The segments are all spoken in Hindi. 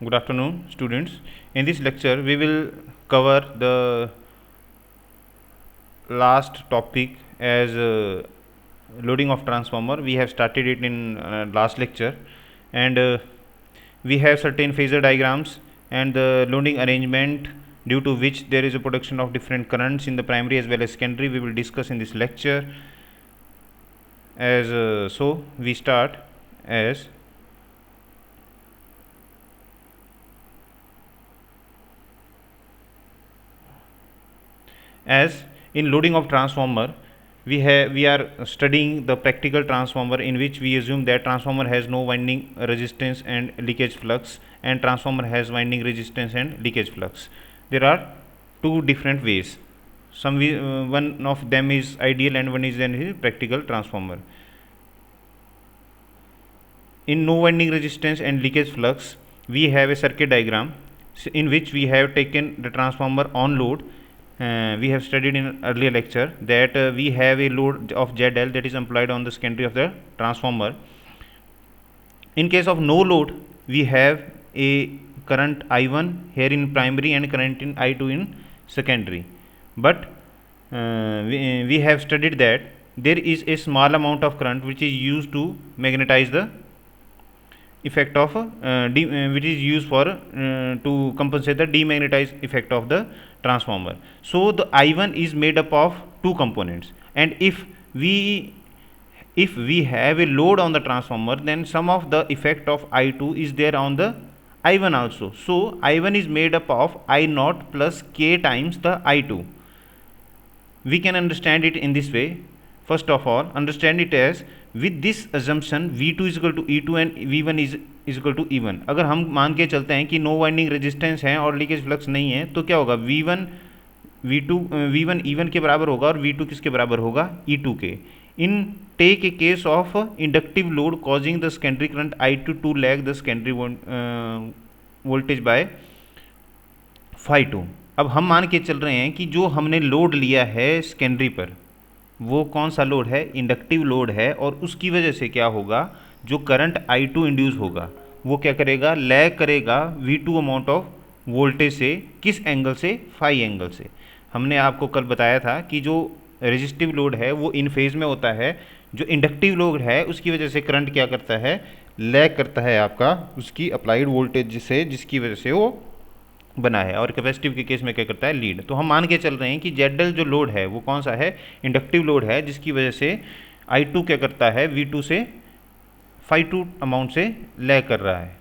Good afternoon, students. In this lecture, we will cover the last topic as loading of transformer. We have started it in last lecture, and we have certain phasor diagrams and the loading arrangement due to which there is a production of different currents in the primary as well as secondary. We will discuss in this lecture. As so, we start as in loading of transformer. We are studying the practical transformer, in which we assume that transformer has no winding resistance and leakage flux, and transformer has winding resistance and leakage flux. There are two different ways. One of them is ideal and one is then practical transformer. In no winding resistance and leakage flux, we have a circuit diagram in which we have taken the transformer on load. We have studied in earlier lecture that we have a load of ZL that is employed on the secondary of the transformer. In case of no load, we have a current I1 here in primary and current in I2 in secondary. But we have studied that there is a small amount of current which is used to magnetize the effect of which is used for to compensate the demagnetized effect of the transformer. So the I1 is made up of two components, and if we have a load on the transformer, then some of the effect of I2 is there on the I1 also. So I1 is made up of I0 plus K times the I2. We can understand it in this way. First of all, understand it as with this assumption V2 is equal to E2 and V1 is equal to E1. अगर हम मान के चलते हैं कि नो वाइंडिंग रेजिस्टेंस है और लीकेज फ्लक्स नहीं है, तो क्या होगा, V1 E1 के बराबर होगा और V2 किसके बराबर होगा, E2 के. In take a case of inductive load causing the secondary current I2 to lag the secondary voltage by phi2. अब हम मान के चल रहे हैं कि जो हमने लोड लिया है सेकेंडरी पर, वो कौन सा लोड है, इंडक्टिव लोड है, और उसकी वजह से क्या होगा, जो करंट I2 इंड्यूस होगा वो क्या करेगा, लैग करेगा V2 अमाउंट ऑफ वोल्टेज से. किस एंगल से, फाई एंगल से. हमने आपको कल बताया था कि जो रेजिस्टिव लोड है वो इन फेज में होता है, जो इंडक्टिव लोड है उसकी वजह से करंट क्या करता है, लैग करता है आपका उसकी अप्लाइड वोल्टेज से, जिसकी वजह से वो बना है. और कैपेसिटिव के केस में क्या करता है, लीड. तो हम मान के चल रहे हैं कि ZL जो लोड है वो कौन सा है, इंडक्टिव लोड है, जिसकी वजह से I2 क्या करता है, V2 से phi2 अमाउंट से लैग कर रहा है.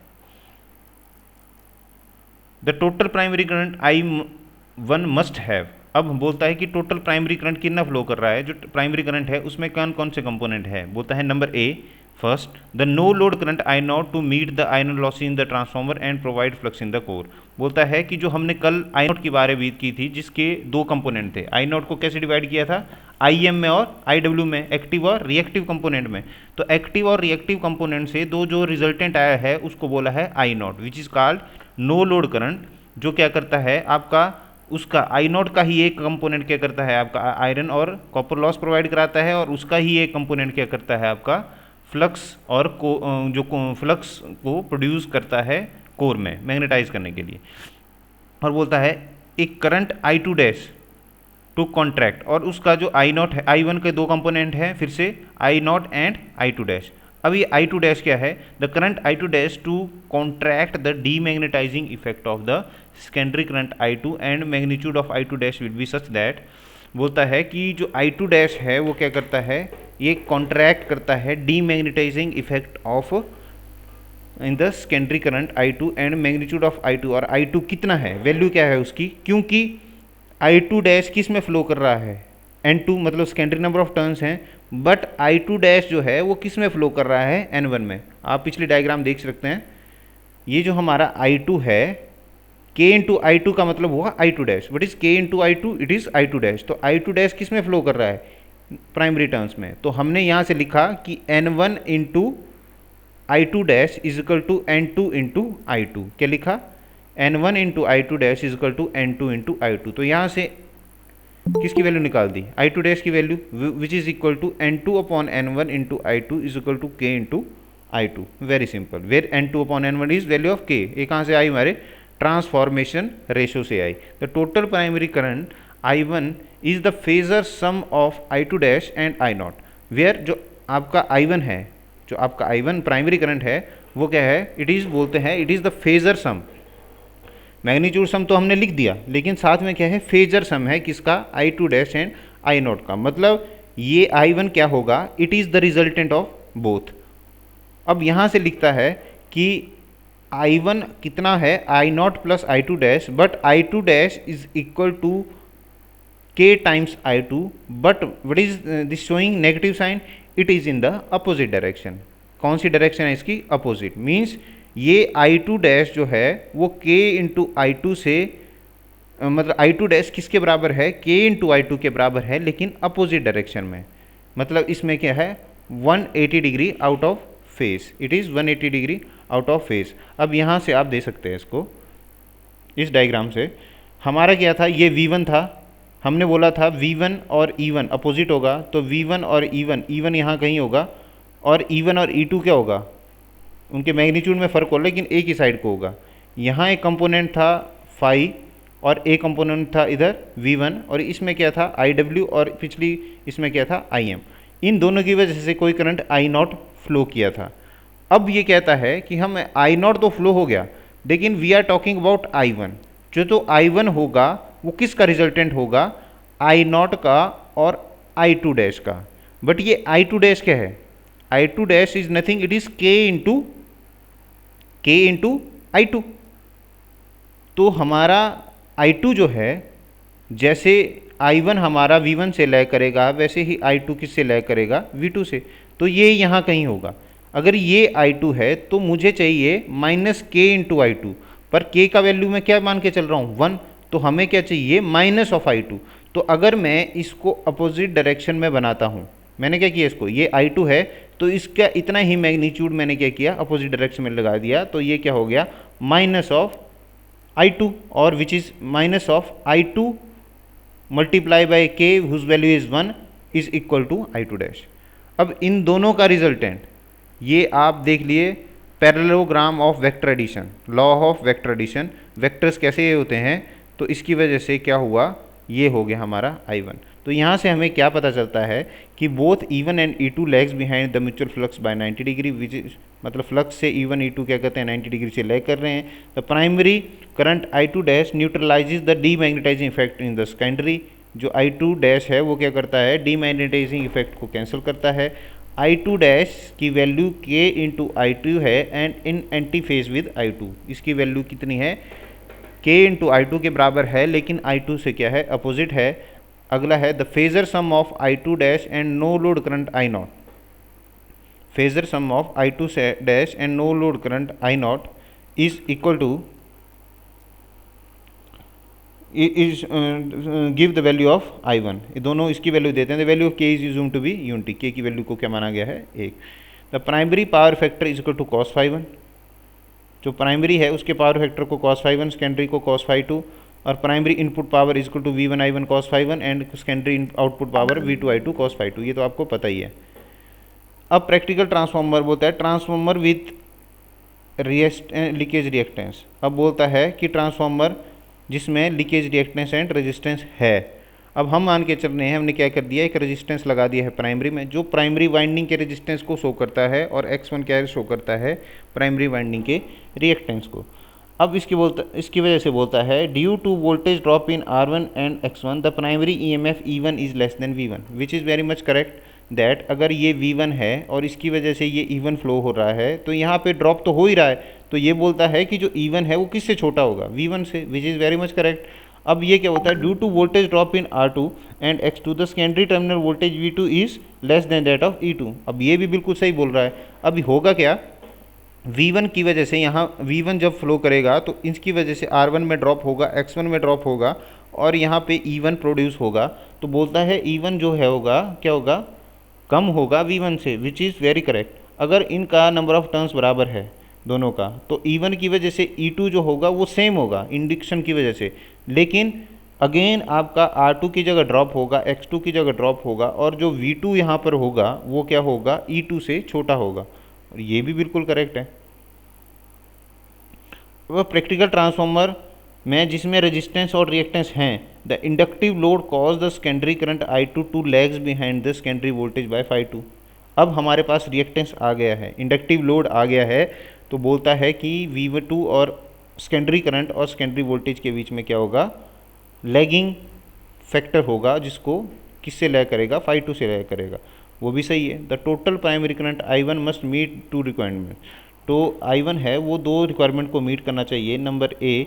The total primary current I1 must have. अब बोलता है कि टोटल प्राइमरी करंट कितना फ्लो कर रहा है, जो प्राइमरी करंट है उसमें कौन कौन से कंपोनेंट है. बोलता है number A, first the no load current I0 to meet the iron loss in the transformer and provide flux in the core. बोलता है कि जो हमने कल I0 की बारे बात की थी, जिसके दो कंपोनेंट थे. I0 को कैसे डिवाइड किया था, IM में और IW में, एक्टिव और रिएक्टिव कंपोनेंट में. तो एक्टिव और रिएक्टिव कंपोनेंट से दो जो रिजल्टेंट आया है उसको बोला है I0, which is called no load current. जो क्या करता है आपका, उसका I0 का ही एक कंपोनेंट क्या करता है आपका आयरन और कॉपर लॉस प्रोवाइड कराता है, और उसका ही एक कंपोनेंट क्या करता है आपका फ्लक्स और जो फ्लक्स को प्रोड्यूस करता है कोर में मैग्नेटाइज करने के लिए. और बोलता है एक current I2 dash to contract, और उसका जो I0 है, I1 के दो कंपोनेंट हैं फिर से, I0 एंड I2 डैश. अब ये I2 डैश क्या है, the current I2 dash to contract the demagnetising effect of the secondary current I2 and magnitude of I2 dash will be such that. बोलता है कि जो I2 डैश है वो क्या करता है, ये कॉन्ट्रैक्ट करता है demagnetising effect of in the secondary current I2 and magnitude of I2. और I2 कितना है, वैल्यू क्या है उसकी, क्योंकि I2 डैश किस में फ्लो कर रहा है, N2 मतलब सेकेंडरी नंबर ऑफ टर्न्स हैं, बट I2 डैश जो है वो किस में फ्लो कर रहा है, N1 में. आप पिछली डायग्राम देख सकते हैं. ये जो हमारा I2 है, K इंटू I2 का मतलब हुआ I2 dash. What is K into I2, it is I2 dash. तो I2 डैश किस में फ्लो कर रहा है, प्राइमरी टर्म्स में. तो हमने यहाँ से लिखा कि N1 into I2 dash is equal to N2 into I2. क्या लिखा, N1 into I2 dash is equal to N2 into I2. तो यहाँ से किसकी वैल्यू निकाल दी, I2 डैश की value, which is equal to N2 upon N1 into I2 is equal to K into I2, very simple, where N2 upon N1 is value of K। ये कहाँ से आई हमारे ट्रांसफॉर्मेशन रेशो से आई। The total primary current I1 is the phasor sum of I2 dash and I0, where जो आपका I1 है, जो आपका I1 प्राइमरी करंट है वो क्या है, इट इज़ बोलते हैं it is the phasor sum. Magnitude sum तो हमने लिख दिया, लेकिन साथ में क्या है, फेजर सम है किसका, I2 डैश एंड I0 का। मतलब ये I1 क्या होगा, it is the resultant of both. अब यहाँ से लिखता है कि I1 कितना है, I0 plus I2 dash, but I2 dash is equal to K times I2, but what is this showing negative sign, it is in the opposite direction. कौन सी डायरेक्शन है इसकी, अपोजिट। मीन्स ये I2 डैश जो है वो K इंटू I2 से मतलब I2 डैश किसके बराबर है, K इंटू I2 के बराबर है, लेकिन अपोजिट डायरेक्शन में। मतलब इसमें क्या है, 180 degree out of face, it is 180 degree out of face. अब यहाँ से आप दे सकते हैं इसको, इस डायग्राम से हमारा क्या था, ये V1 था, हमने बोला था V1 और E1 अपोजिट होगा, तो V1 और E1 यहाँ कहीं होगा, और E1 और E2 क्या होगा, उनके मैग्नीट्यूड में फ़र्क हो, लेकिन एक ही साइड को होगा। यहाँ एक कंपोनेंट था फाई और एक कंपोनेंट था इधर V1, और इसमें क्या था IW, और पिछली इसमें क्या था IM। इन दोनों की वजह से कोई करंट I0 फ्लो किया था। अब ये कहता है कि हम I0 तो फ्लो हो गया, लेकिन we are talking about I1। जो तो I1 होगा वो किसका रिजल्टेंट होगा, I0 का और I2 डैश का। बट ये I2 डैश क्या है, I2 dash is nothing, it is K into I2। तो हमारा I2 जो है, जैसे I1 हमारा V1 से लय करेगा, वैसे ही I2 किससे लय करेगा, V2 से। तो ये यहाँ कहीं होगा। अगर ये I2 है तो मुझे चाहिए माइनस K इंटू I2, पर K का वैल्यू मैं क्या मान के चल रहा हूँ, 1, तो हमें क्या चाहिए, माइनस ऑफ I2। तो अगर मैं इसको अपोजिट डायरेक्शन में बनाता हूँ, मैंने क्या किया इसको, ये I2 है तो इसका इतना ही मैग्नीट्यूड मैंने क्या किया, अपोजिट डायरेक्शन में लगा दिया, तो ये क्या हो गया, माइनस ऑफ I2, और which is minus of I2 multiply by K whose value is 1 is equal to I2 dash. अब इन दोनों का रिजल्टेंट ये आप देख लिए, parallelogram of vector addition, law of vector addition, vectors कैसे होते हैं, तो इसकी वजह से क्या हुआ, ये हो गया हमारा I1। तो यहाँ से हमें क्या पता चलता है कि both E1 and E2 lags behind the mutual flux by 90 degree, which is मतलब फ्लक्स से E1 E2 क्या कहते हैं, 90 डिग्री से लैग कर रहे हैं। The primary current I2 dash neutralises the demagnetising effect in the secondary. जो I2 डैश है वो क्या करता है, डीमैग्नेटाइजिंग इफेक्ट को कैंसिल करता है। I2 डैश की वैल्यू K इंटू I2 है and in anti phase with I2, इसकी वैल्यू कितनी है, K इंटू I2 के बराबर है, लेकिन I2 से क्या है, अपोजिट है। अगला है the phasor sum of I2 dash and no load current I0। Phasor sum of I2 dash and no load current I0 is equal to is give the value of I1। ये दोनों इसकी वैल्यू देते हैं। The value of K is used to be unity, K की वैल्यू को क्या माना गया है, 1। The primary power factor is equal to cos ∅1। जो प्राइमरी है उसके पावर फैक्टर को cos ∅1, सेकेंडरी को cos ∅2, और primary input power is equal to V1 I1 cos ∅1 and secondary output power V2 I2 cos ∅2। ये तो आपको पता ही है। अब प्रैक्टिकल ट्रांसफॉर्मर बोलता है ट्रांसफॉर्मर विथ लीकेज रिएक्टेंस। अब बोलता है कि ट्रांसफॉर्मर जिसमें लीकेज रिएक्टेंस एंड रेजिस्टेंस है। अब हम मान के चल रहे हैं, हमने क्या कर दिया, एक रेजिस्टेंस लगा दिया है प्राइमरी में, जो प्राइमरी वाइंडिंग के रेजिस्टेंस को शो करता है, और X1 क्या शो करता है, प्राइमरी वाइंडिंग के रिएक्टेंस को। अब इसकी वजह से बोलता है due to voltage drop in R1 and X1 the primary EMF E1 is less than V1, which is very much correct that अगर ये V1 है और इसकी वजह से ये E1 फ्लो हो रहा है, तो यहाँ पे ड्रॉप तो हो ही रहा है, तो ये बोलता है कि जो E1 है वो किससे छोटा होगा, V1 से, which is very much correct. अब ये क्या होता है, due to voltage drop in R2 and X2 the secondary terminal voltage V2 is less than that of E2। अब ये भी बिल्कुल सही बोल रहा है। अब होगा क्या, V1 की वजह से यहाँ V1 जब फ्लो करेगा तो इसकी वजह से R1 में ड्रॉप होगा, X1 में ड्रॉप होगा, और यहाँ पे E1 प्रोड्यूस होगा। तो बोलता है E1 जो है होगा क्या होगा, कम होगा V1 से, विच इज़ वेरी करेक्ट। अगर इनका नंबर ऑफ टर्न्स बराबर है दोनों का, तो E1 की वजह से E2 जो होगा वो सेम होगा इंडक्शन की वजह से, लेकिन अगेन आपका R2 की जगह ड्रॉप होगा, X2 की जगह ड्रॉप होगा, और जो V2 यहाँ पर होगा वो क्या होगा, E2 से छोटा होगा। और ये भी बिल्कुल करेक्ट है। वह प्रैक्टिकल ट्रांसफार्मर में जिसमें रेजिस्टेंस और रिएक्टेंस हैं, the inductive load cause the secondary current I2 to lags behind the secondary voltage by phi2। अब हमारे पास रिएक्टेंस आ गया है, इंडक्टिव लोड आ गया है, तो बोलता है कि V2 और सेकेंडरी करंट और सेकेंडरी वोल्टेज के बीच में क्या होगा, लैगिंग फैक्टर होगा, जिसको किससे लैग करेगा, phi2 से लैग करेगा। वो भी सही है। The total primary current I1 must meet to requirement. तो I1 है वो दो रिक्वायरमेंट को मीट करना चाहिए। Number A,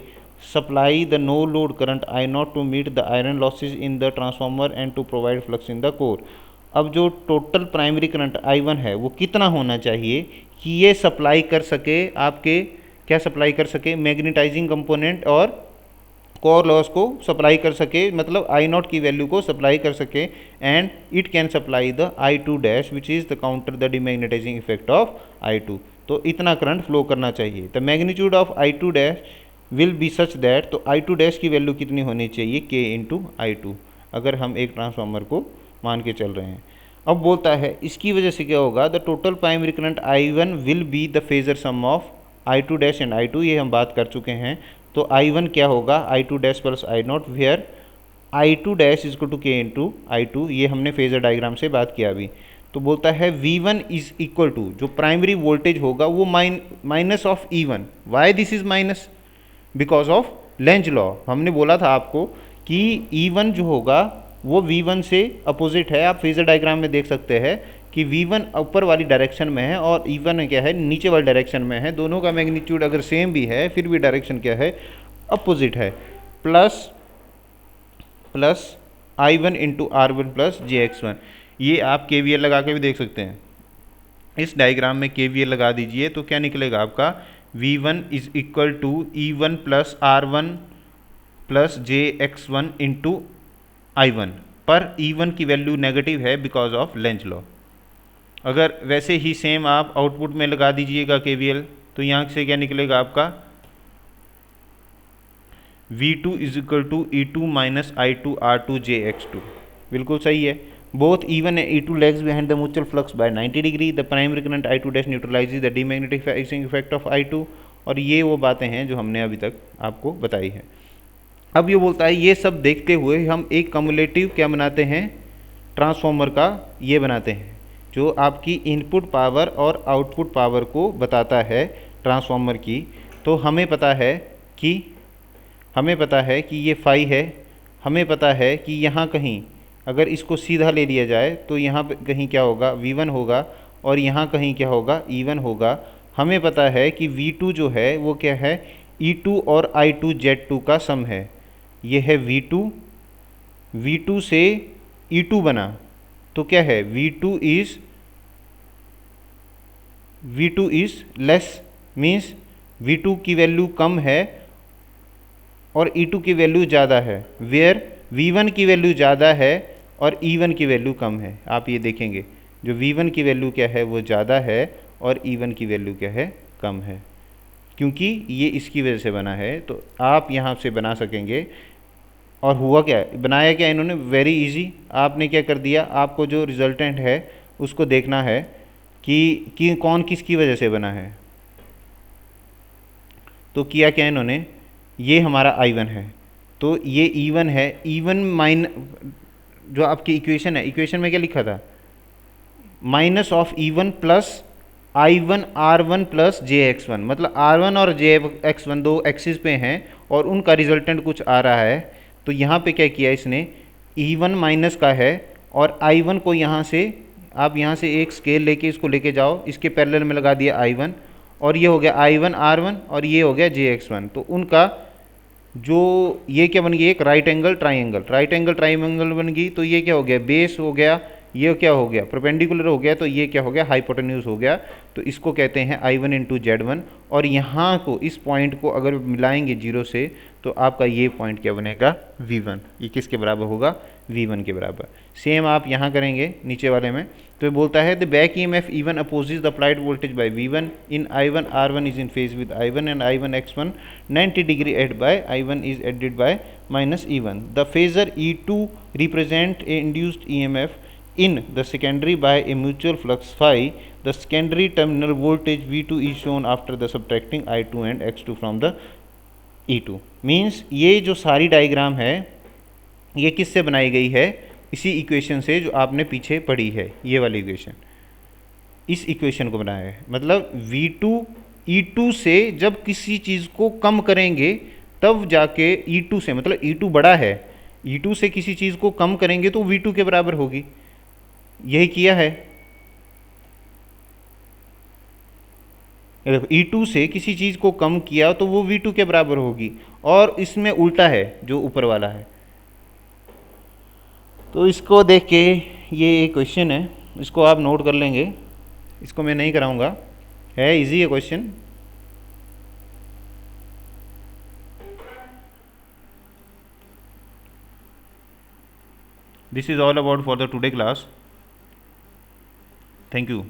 supply the no load current I0 to meet the iron losses in the transformer and to provide flux in the core. अब जो टोटल प्राइमरी करंट I1 है वो कितना होना चाहिए कि ये सप्लाई कर सके आपके, क्या सप्लाई कर सके, मैग्नेटाइजिंग कंपोनेंट और कोर लॉस को सप्लाई कर सके, मतलब I0 की वैल्यू को सप्लाई कर सके, and it can supply the I2 dash which is the counter the demagnetising effect of I2। तो इतना करंट फ्लो करना चाहिए। The magnitude of I2 dash will be such that, तो I2 डैश की वैल्यू कितनी होनी चाहिए, K इंटू I2, अगर हम एक ट्रांसफार्मर को मान के चल रहे हैं। अब बोलता है इसकी वजह से क्या होगा, the total primary current I1 will be the phasor sum of I2 dash and I2, ये हम बात कर चुके हैं। तो I1 क्या होगा, I2 dash plus I0, where I2 dash is to K into I2, ये हमने फेजर डायग्राम से बात किया अभी। तो बोलता है V1 इज इक्वल टू, जो प्राइमरी वोल्टेज होगा वो minus of E1। Why this is minus, because of Lenz law. हमने बोला था आपको कि E1 जो होगा वो V1 से अपोजिट है। आप फेजर डायग्राम में देख सकते हैं कि V1 ऊपर वाली डायरेक्शन में है और E1 क्या है, नीचे वाली डायरेक्शन में है। दोनों का मैग्नीट्यूड अगर सेम भी है फिर भी डायरेक्शन क्या है, अपोजिट है। Plus I1 into R1 plus JX1, ये आप KVL लगा के भी देख सकते हैं। इस डायग्राम में KVL लगा दीजिए तो क्या निकलेगा आपका, V1 is equal to E1 plus R1 plus JX1 into I1, पर E1 की वैल्यू नेगेटिव है बिकॉज ऑफ लेंज लॉ। अगर वैसे ही सेम आप आउटपुट में लगा दीजिएगा KVL, तो यहाँ से क्या निकलेगा आपका, V2 is equal to E2 minus I2 R2 JX2। बिल्कुल सही है। Both E1 and E2 lags behind the mutual flux by 90 degree. The primary current I2 dash neutralises the demagnetising effect of I2। और ये वो बातें हैं जो हमने अभी तक आपको बताई है। अब ये बोलता है ये सब देखते हुए हम एक कम्युलेटिव क्या बनाते हैं, ट्रांसफार्मर का ये बनाते हैं जो आपकी इनपुट पावर और आउटपुट पावर को बताता है ट्रांसफार्मर की। तो हमें पता है कि ये फाई है, हमें पता है कि यहाँ कहीं अगर इसको सीधा ले लिया जाए तो यहाँ पे कहीं क्या होगा, V1 होगा, और यहाँ कहीं क्या होगा, E1 होगा। हमें पता है कि V2 जो है वो क्या है, E2 और I2 Z2 का सम है। ये है V2 से E2 बना तो क्या है, V2 is less, means V2 की वैल्यू कम है और E2 की वैल्यू ज़्यादा है, वेयर V1 की वैल्यू ज़्यादा है और E1 की वैल्यू कम है। आप ये देखेंगे जो V1 की वैल्यू क्या है वो ज़्यादा है और E1 की वैल्यू क्या है, कम है, क्योंकि ये इसकी वजह से बना है। तो आप यहाँ से बना सकेंगे। और हुआ क्या, बनाया क्या इन्होंने, वेरी इजी। आपने क्या कर दिया, आपको जो रिजल्टेंट है उसको देखना है कि कौन किसकी वजह से बना है। तो किया क्या इन्होंने, ये हमारा I1 है तो ये E1 है, E1 माइन जो आपकी इक्वेशन है, इक्वेशन में क्या लिखा था, minus of E1 plus I1 R1 plus JX1, मतलब R1 और JX1 दो एक्सिस पे हैं और उनका रिजल्टेंट कुछ आ रहा है। तो यहाँ पे क्या किया इसने, E1 माइनस का है और I1 को यहाँ से, आप यहाँ से एक स्केल लेके इसको लेके जाओ, इसके पैरेलल में लगा दिया I1, और ये हो गया I1 R1 और ये हो गया JX1। तो उनका जो ये क्या बन गई, एक राइट एंगल ट्राइंगल बन गई। तो ये क्या हो गया, बेस हो गया, ये क्या हो गया, परपेंडिकुलर हो गया, तो ये क्या हो गया, हाइपोटेन्यूज हो गया। तो इसको कहते हैं I1 इंटू Z1। और यहाँ को, इस पॉइंट को अगर मिलाएंगे 0 से तो आपका ये पॉइंट क्या बनेगा, V1। ये किसके बराबर होगा, V1 के बराबर। सेम आप यहाँ करेंगे नीचे वाले में। तो ये बोलता है the back EMF E1 opposes the applied voltage by V1 in I1 R1 is in phase with I1 and I1 X1 90 degree add by I1 is added by minus E1। The phasor E2 represent a induced EMF in the secondary by a mutual flux phi, the secondary terminal voltage V2 is shown after the subtracting I2 and X2 from the E2। Means ये जो सारी डायग्राम है ये किससे बनाई गई है, इसी इक्वेशन से जो आपने पीछे पढ़ी है, ये वाली इक्वेशन, इस इक्वेशन को बनाया है। मतलब V2 E2 से जब किसी चीज़ को कम करेंगे तब जाके E2 से, मतलब E2 बड़ा है, E2 से किसी चीज़ को कम करेंगे तो V2 के बराबर होगी, यही किया है। देखो E2 से किसी चीज़ को कम किया तो वो V2 के बराबर होगी, और इसमें उल्टा है जो ऊपर वाला है। तो इसको देख के ये क्वेश्चन है, इसको आप नोट कर लेंगे, इसको मैं नहीं कराऊंगा, है इजी है question. This is all about for the today class. Thank you.